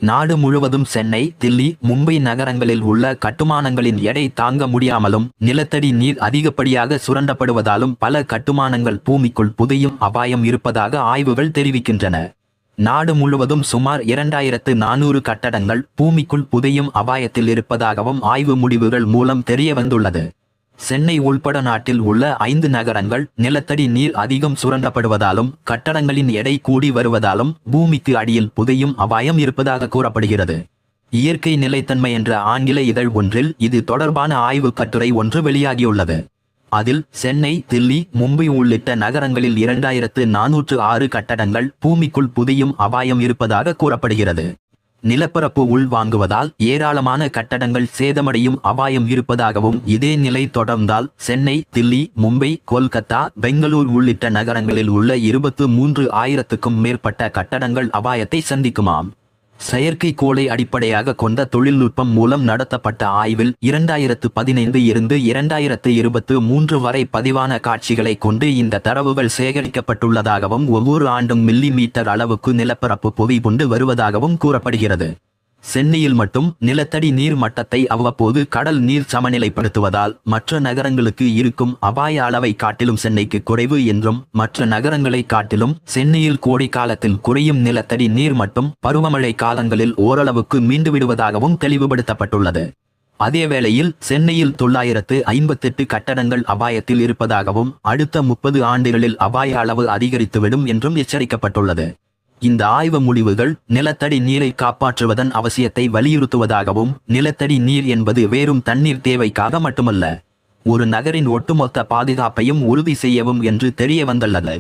நாடு முழுவதும் சென்னை, தில்லி, மும்பை நகரங்களில் உள்ள கட்டுமானங்களின் எடை தாங்க முடியாமலும் நிலத்தடி நீர் அதிகப்படியாக சுரண்டப்படுவதாலும் பல கட்டுமானங்கள் பூமிக்குள் புதையும் அபாயம் இருப்பதாக ஆய்வுகள் தெரிவிக்கின்றன. நாடு முழுவதும் சுமார் 2400 கட்டடங்கள் பூமிக்குள் புதையும் அபாயத்தில் இருப்பதாகவும் ஆய்வு முடிவுகள் மூலம் தெரிய வந்துள்ளது. சென்னை உள்பட நாட்டில் உள்ள 5 நகரங்கள் நிலத்தடி நீர் அதிகம் சுரண்டப்படுவதாலும் கட்டடங்களின் எடை கூடி வருவதாலும் பூமிக்கு அடியில் புதையும் அபாயம் இருப்பதாக கூறப்படுகிறது. இயற்கை நிலைத்தன்மை என்ற ஆங்கில இதழ் ஒன்றில் இது தொடர்பான ஆய்வு கட்டுரை ஒன்று வெளியாகியுள்ளது. அதில் சென்னை, தில்லி, மும்பை உள்ளிட்ட நகரங்களில் 2406 கட்டடங்கள் பூமிக்குள் புதையும் அபாயம் இருப்பதாக கூறப்படுகிறது. நிலப்பரப்பு உள்வாங்குவதால் ஏராளமான கட்டடங்கள் சேதமடையும் அபாயம் இருப்பதாகவும் இதே நிலை தொடர்ந்தால் சென்னை, தில்லி, மும்பை, கொல்கத்தா, பெங்களூர் உள்ளிட்ட நகரங்களில் உள்ள 23,000க்கும் மேற்பட்ட கட்டடங்கள் அபாயத்தை சந்திக்குமாம். செயற்கைக்கோளை அடிப்படையாக கொண்ட தொழில்நுட்பம் மூலம் நடத்தப்பட்ட ஆய்வில் 2015 இருந்து 2023 வரை பதிவான காட்சிகளை கொண்டு இந்த தரவுகள் சேகரிக்கப்பட்டுள்ளதாகவும் ஒவ்வொரு ஆண்டும் மில்லிமீட்டர் அளவுக்கு நிலப்பரப்பு புதைபுண்டு வருவதாகவும் கூறப்படுகிறது. சென்னையில் மட்டும் நிலத்தடி நீர் மட்டத்தை அவ்வப்போது கடல் நீர் சமநிலைப்படுத்துவதால் மற்ற நகரங்களுக்கு இருக்கும் அபாய அளவை காட்டிலும் சென்னைக்கு குறைவு என்றும் மற்ற நகரங்களை காட்டிலும் சென்னையில் கோடை காலத்தில் குறையும் நிலத்தடி நீர் மட்டம் பருவமழை காலங்களில் ஓரளவுக்கு மீண்டுவிடுவதாகவும் தெளிவுபடுத்தப்பட்டுள்ளது. அதேவேளையில் சென்னையில் 958 கட்டடங்கள் அபாயத்தில் இருப்பதாகவும் அடுத்த 30 ஆண்டுகளில் அபாய அளவு அதிகரித்துவிடும் என்றும் எச்சரிக்கப்பட்டுள்ளது. இந்த ஆய்வு முடிவுகள் நிலத்தடி நீரை காப்பாற்றுவதன் அவசியத்தை வலியுறுத்துவதாகவும் நிலத்தடி நீர் என்பது வெறும் தண்ணீர் தேவைக்காக மட்டுமல்ல, ஒரு நகரின் ஒட்டுமொத்த பாதுகாப்பையும் உறுதி செய்யவும் என்று தெரிய வந்துள்ளது.